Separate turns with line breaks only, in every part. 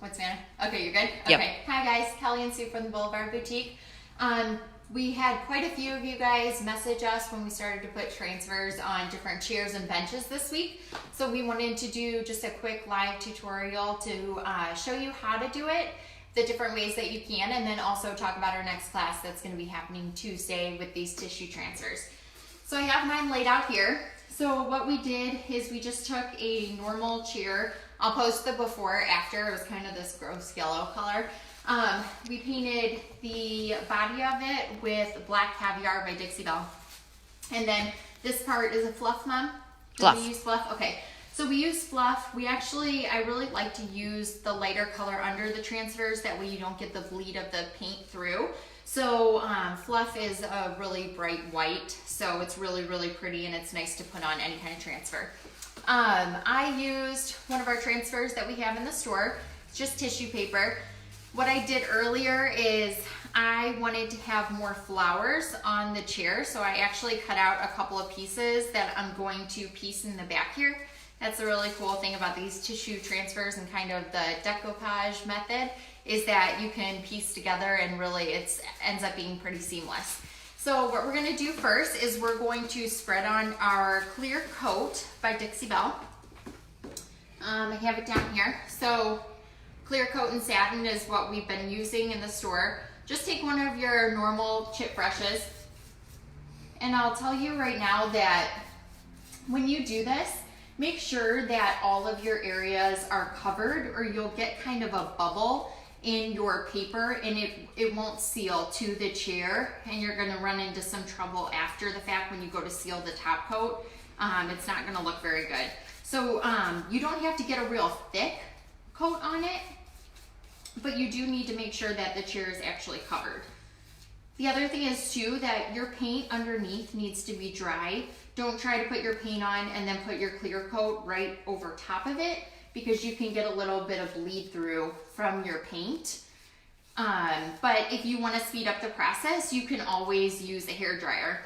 What's the matter? Okay, you're good?
Yep.
Okay. Hi guys, Kelly and Sue from the Boulevard Boutique. We had quite a few of you guys message us when we started to put transfers on different chairs and benches this week. So we wanted to do just a quick live tutorial to show you how to do it, the different ways that you can, and then also talk about our next class that's going to be happening Tuesday with these tissue transfers. So I have mine laid out here. So what we did is we just took a normal chair. I'll post the before after. It was kind of this gross yellow color. We painted the body of it with Black Caviar by Dixie Belle. And then this part is a fluff, Mom?
Fluff.
Did we use fluff? Okay. So we use fluff. I really like to use the lighter color under the transfers. That way you don't get the bleed of the paint through. So fluff is a really bright white. So it's really, really pretty and it's nice to put on any kind of transfer. I used one of our transfers that we have in the store. It's just tissue paper. What I did earlier is I wanted to have more flowers on the chair, so I actually cut out a couple of pieces that I'm going to piece in the back here. That's a really cool thing about these tissue transfers and kind of the decoupage method is that you can piece together and really it ends up being pretty seamless. So what we're going to do first is we're going to spread on our clear coat by Dixie Belle. I have it down here. So clear coat and satin is what we've been using in the store. Just take one of your normal chip brushes. And I'll tell you right now that when you do this, make sure that all of your areas are covered or you'll get kind of a bubble in your paper and it won't seal to the chair and you're going to run into some trouble after the fact when you go to seal the top coat. It's not going to look very good. So you don't have to get a real thick coat on it, but you do need to make sure that the chair is actually covered. The other thing is too that your paint underneath needs to be dry. Don't try to put your paint on and then put your clear coat right over top of it because you can get a little bit of bleed through from your paint. But if you want to speed up the process, you can always use a hair dryer.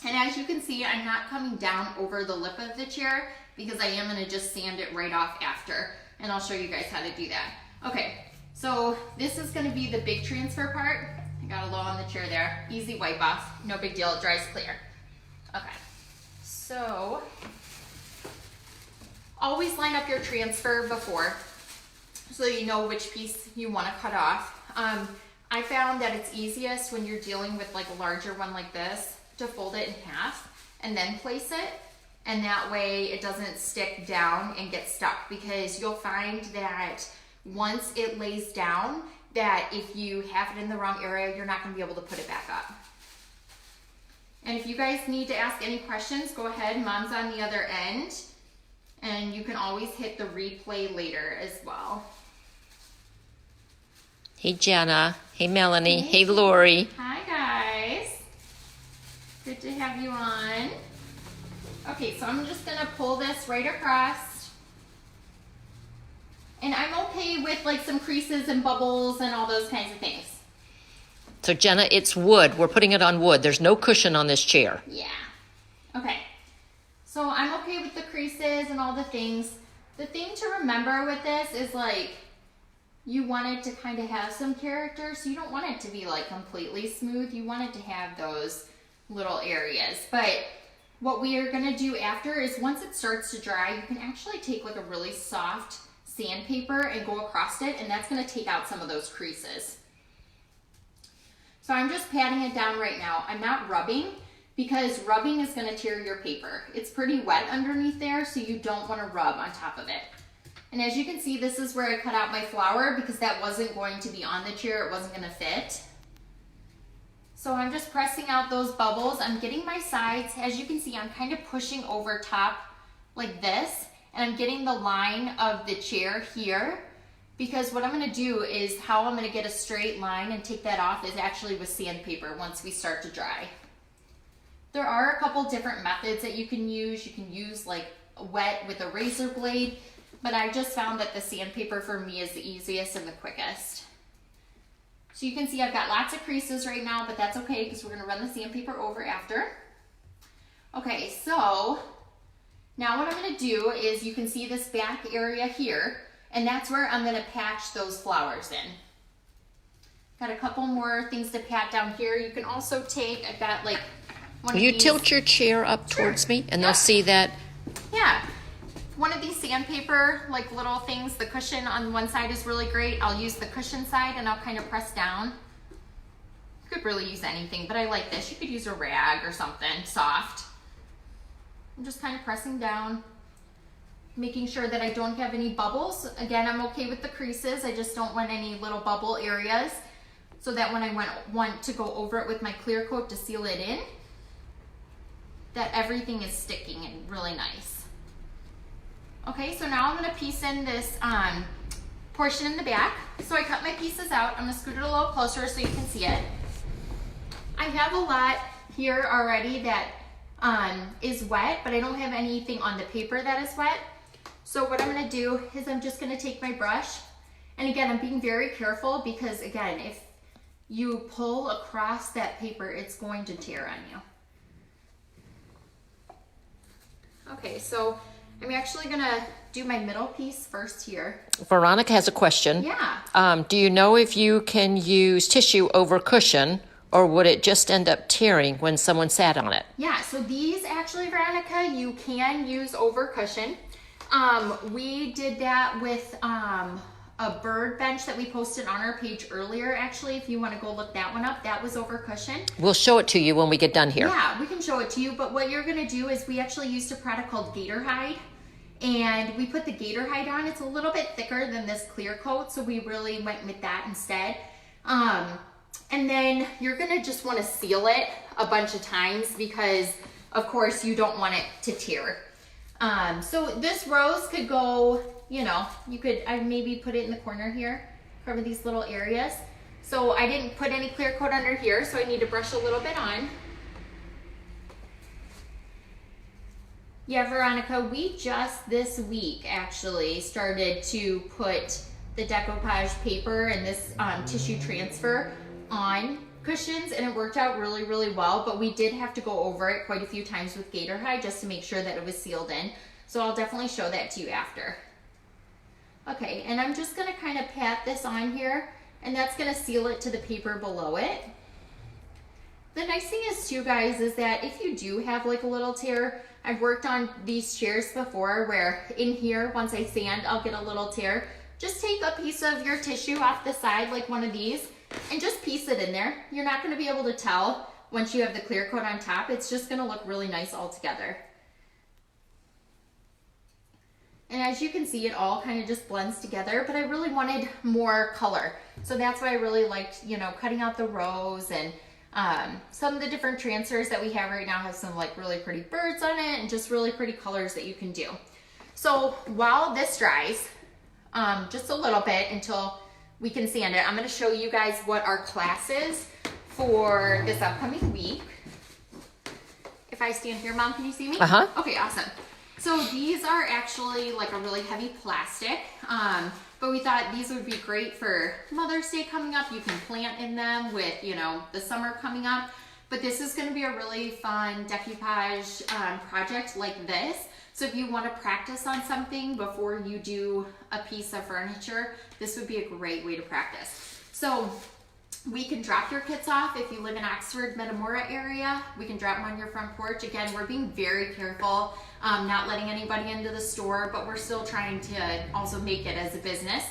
And as you can see, I'm not coming down over the lip of the chair because I am going to just sand it right off after. And I'll show you guys how to do that. Okay, so this is going to be the big transfer part. I got a low on the chair there. Easy wipe off. No big deal. It dries clear. Okay, so always line up your transfer before so you know which piece you want to cut off. I found that it's easiest when you're dealing with like a larger one like this to fold it in half and then place it, and that way it doesn't stick down and get stuck, because you'll find that once it lays down that if you have it in the wrong area, you're not going to be able to put it back up. And if you guys need to ask any questions, go ahead. Mom's on the other end. And you can always hit the replay later as well.
Hey, Jenna. Hey, Melanie. Hey, Lori.
Hi, guys. Good to have you on. Okay, so I'm just going to pull this right across. And I'm okay with like some creases and bubbles and all those kinds of things.
So, Jenna, it's wood. We're putting it on wood. There's no cushion on this chair.
Yeah. Okay. So I'm okay with the creases and all the things. The thing to remember with this is like you want it to kind of have some character, so you don't want it to be like completely smooth. You want it to have those little areas. But what we are going to do after is once it starts to dry, you can actually take like a really soft sandpaper and go across it, and that's going to take out some of those creases. So I'm just patting it down right now. I'm not rubbing, because rubbing is going to tear your paper. It's pretty wet underneath there, so you don't want to rub on top of it. And as you can see, this is where I cut out my flower because that wasn't going to be on the chair. It wasn't going to fit. So I'm just pressing out those bubbles. I'm getting my sides. As you can see, I'm kind of pushing over top like this, and I'm getting the line of the chair here, because what I'm going to do is how I'm going to get a straight line and take that off is actually with sandpaper once we start to dry. There are a couple different methods that you can use. You can use like wet with a razor blade, but I just found that the sandpaper for me is the easiest and the quickest. So you can see I've got lots of creases right now, but that's okay because we're going to run the sandpaper over after. Okay, so now what I'm going to do is you can see this back area here And that's where I'm gonna patch those flowers in. Got a couple more things to pat down here. You can also take, I've got like one
Will
of
you
these.
tilt your chair up towards me and they'll see that?
Yeah. One of these sandpaper, like little things, the cushion on one side is really great. I'll use the cushion side and I'll kind of press down. You could really use anything, but I like this. You could use a rag or something soft. I'm just kind of pressing down, making sure that I don't have any bubbles. Again, I'm okay with the creases. I just don't want any little bubble areas, so that when I want to go over it with my clear coat to seal it in, that everything is sticking and really nice. Okay, so now I'm gonna piece in this portion in the back. So I cut my pieces out. I'm gonna scoot it a little closer so you can see it. I have a lot here already that is wet, but I don't have anything on the paper that is wet. So what I'm gonna do is I'm just gonna take my brush, and again, I'm being very careful because again, if you pull across that paper, it's going to tear on you. Okay, so I'm actually gonna do my middle piece first here.
Veronica has a question.
Yeah.
Do you know if you can use tissue over cushion, or would it just end up tearing when someone sat on it?
Yeah, so these actually, Veronica, you can use over cushion. We did that with a bird bench that we posted on our page earlier. Actually, if you want to go look that one up, that was over cushion.
We'll show it to you when we get done here.
Yeah, we can show it to you, but what you're gonna do is we actually used a product called Gator Hide, and we put the Gator Hide on. It's a little bit thicker than this clear coat, so we really went with that instead. And then you're gonna just wanna seal it a bunch of times because of course you don't want it to tear. So this rose could go, you know, I maybe put it in the corner here, cover these little areas. So I didn't put any clear coat under here, so I need to brush a little bit on. Yeah, Veronica, we just this week actually started to put the decoupage paper and this tissue transfer on cushions, and it worked out really, really well, but we did have to go over it quite a few times with Gator Hide just to make sure that it was sealed in. So I'll definitely show that to you after. Okay, and I'm just gonna kind of pat this on here, and that's gonna seal it to the paper below it. The nice thing is too, guys, is that if you do have like a little tear, I've worked on these chairs before where in here, once I sand, I'll get a little tear. Just take a piece of your tissue off the side, like one of these, and just piece it in there. You're not gonna be able to tell once you have the clear coat on top. It's just gonna look really nice all together. And as you can see, it all kind of just blends together, but I really wanted more color. So that's why I really liked, you know, cutting out the rose, and some of the different transfers that we have right now have some like really pretty birds on it and just really pretty colors that you can do. So while this dries, just a little bit until we can sand it, I'm gonna show you guys what our class is for this upcoming week. If I stand here, Mom, can you see me?
Uh-huh.
Okay, awesome. So these are actually like a really heavy plastic, but we thought these would be great for Mother's Day coming up. You can plant in them with, you know, the summer coming up. But this is gonna be a really fun decoupage project like this. So if you wanna practice on something before you do a piece of furniture, this would be a great way to practice. So we can drop your kits off if you live in Oxford, Metamora area. We can drop them on your front porch. Again, we're being very careful, not letting anybody into the store, but we're still trying to also make it as a business.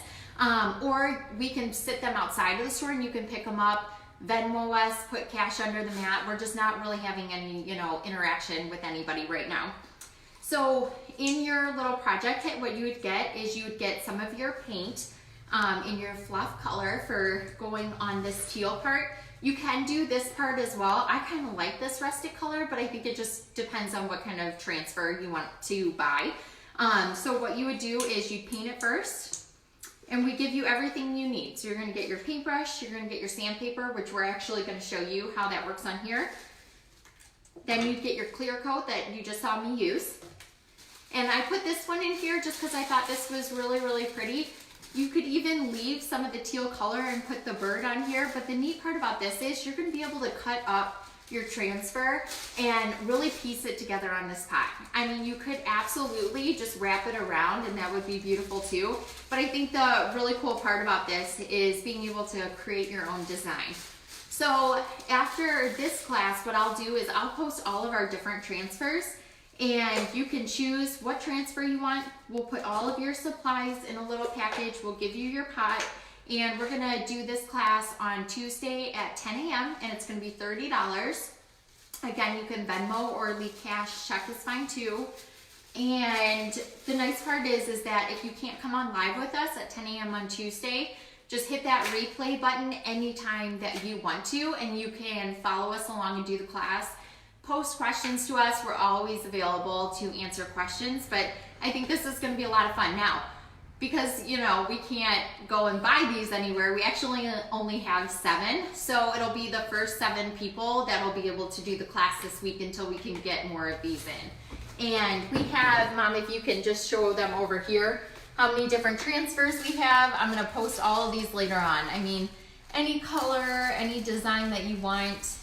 Or we can sit them outside of the store and you can pick them up, Venmo us, put cash under the mat. We're just not really having any, you know, interaction with anybody right now. So in your little project kit, what you would get is you would get some of your paint in your fluff color for going on this teal part. You can do this part as well. I kind of like this rustic color, but I think it just depends on what kind of transfer you want to buy. So what you would do is you'd paint it first, and we give you everything you need. So you're gonna get your paintbrush, you're gonna get your sandpaper, which we're actually gonna show you how that works on here. Then you'd get your clear coat that you just saw me use. And I put this one in here just because I thought this was really, really pretty. You could even leave some of the teal color and put the bird on here, but the neat part about this is you're gonna be able to cut up your transfer and really piece it together on this pot. I mean, you could absolutely just wrap it around and that would be beautiful too. But I think the really cool part about this is being able to create your own design. So after this class, what I'll do is I'll post all of our different transfers and you can choose what transfer you want. We'll put all of your supplies in a little package. We'll give you your pot. And we're gonna do this class on Tuesday at 10 a.m. and it's gonna be $30. Again, you can Venmo or leave cash, check is fine too. And the nice part is that if you can't come on live with us at 10 a.m. on Tuesday, just hit that replay button anytime that you want to and you can follow us along and do the class. Post questions to us, we're always available to answer questions, but I think this is gonna be a lot of fun. Now, because you know we can't go and buy these anywhere, we actually only have 7, so it'll be the first 7 people that'll be able to do the class this week until we can get more of these in. And we have, Mom, if you can just show them over here how many different transfers we have. I'm gonna post all of these later on. I mean, any color, any design that you want.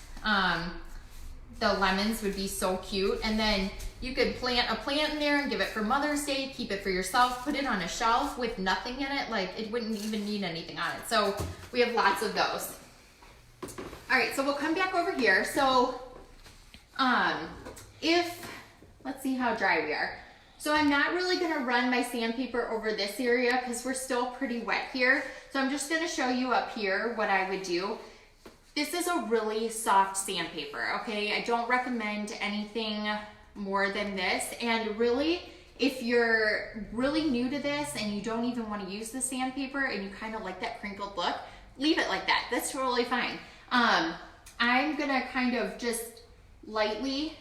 The lemons would be so cute. And then you could plant a plant in there and give it for Mother's Day, keep it for yourself, put it on a shelf with nothing in it. Like it wouldn't even need anything on it. So we have lots of those. All right, so we'll come back over here. So let's see how dry we are. So I'm not really gonna run my sandpaper over this area because we're still pretty wet here. So I'm just gonna show you up here what I would do. This is a really soft sandpaper, okay? I don't recommend anything more than this. And really, if you're really new to this and you don't even want to use the sandpaper and you kind of like that crinkled look, leave it like that. That's totally fine. I'm gonna kind of just lightly,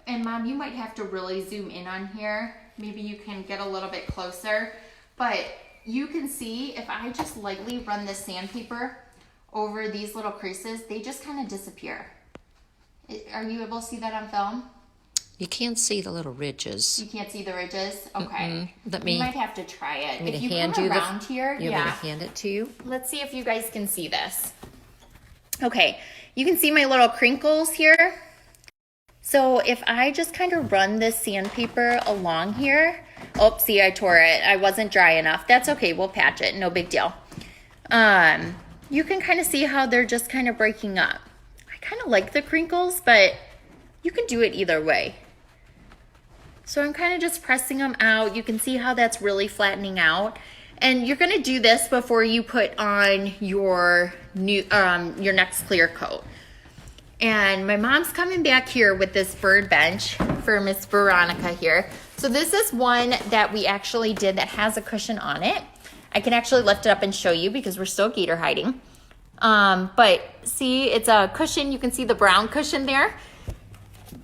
and Mom, you might have to really zoom in on here. Maybe you can get a little bit closer, but you can see if I just lightly run this sandpaper over these little creases, they just kind of disappear. Are you able to see that on film?
You can't see the little ridges.
You can't see the ridges? Okay.
Let me,
you might have to try it.
If
you come around here,
you want me to hand it to you?
Let's see if you guys can see this. Okay, you can see my little crinkles here. So if I just kind of run this sandpaper along here, oh, see, I tore it. I wasn't dry enough. That's okay, we'll patch it, no big deal. You can kind of see how they're just kind of breaking up. I kind of like the crinkles, but you can do it either way. So I'm kind of just pressing them out. You can see how that's really flattening out. And you're gonna do this before you put on your new, your next clear coat. And my mom's coming back here with this bird bench for Miss Veronica here. So this is one that we actually did that has a cushion on it. I can actually lift it up and show you because we're still gator hiding. But see, it's a cushion. You can see the brown cushion there.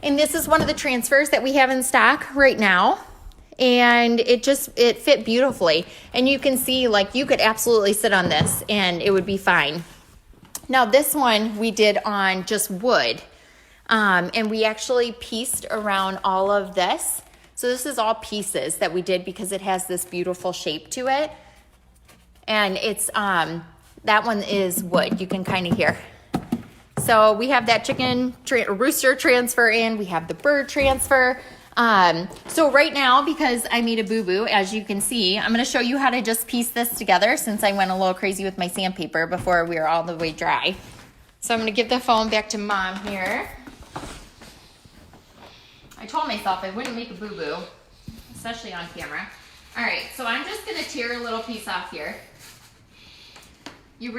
And this is one of the transfers that we have in stock right now. And it fit beautifully. And you can see, like, you could absolutely sit on this and it would be fine. Now this one we did on just wood. And we actually pieced around all of this. So this is all pieces that we did because it has this beautiful shape to it. And it's, that one is wood, you can kind of hear. So we have that rooster transfer in, we have the bird transfer. So right now, because I made a boo-boo, as you can see, I'm gonna show you how to just piece this together since I went a little crazy with my sandpaper before we were all the way dry. So I'm gonna give the phone back to Mom here. I told myself I wouldn't make a boo-boo, especially on camera. All right, so I'm just gonna tear a little piece off here. You're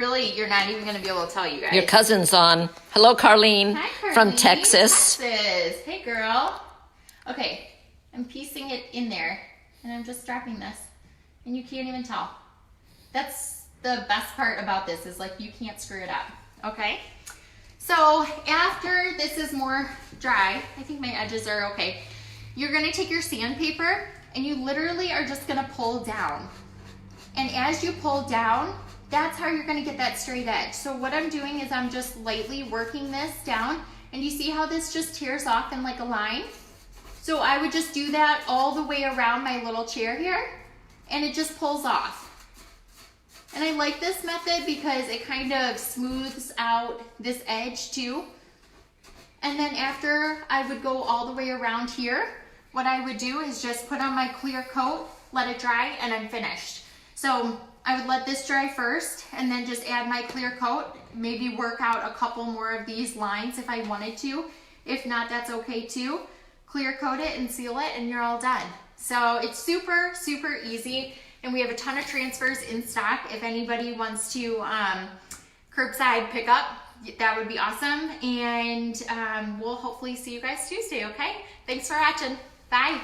not even gonna be able to tell you guys.
Your cousin's on. Hello, Carlene.
Hi, Carlene.
From Texas.
Hey, girl. Okay, I'm piecing it in there, and I'm just dropping this, and you can't even tell. That's the best part about this is like you can't screw it up, okay? So after this is more dry, I think my edges are okay, you're gonna take your sandpaper, and you literally are just gonna pull down. And as you pull down, that's how you're gonna get that straight edge. So what I'm doing is I'm just lightly working this down, and you see how this just tears off in like a line? So I would just do that all the way around my little chair here, and it just pulls off. And I like this method because it kind of smooths out this edge too. And then after I would go all the way around here, what I would do is just put on my clear coat, let it dry, and I'm finished. So I would let this dry first and then just add my clear coat, maybe work out a couple more of these lines if I wanted to. If not, that's okay too. Clear coat it and seal it and you're all done. So it's super, super easy. And we have a ton of transfers in stock. If anybody wants to curbside pick up, that would be awesome. And we'll hopefully see you guys Tuesday, okay? Thanks for watching. Bye.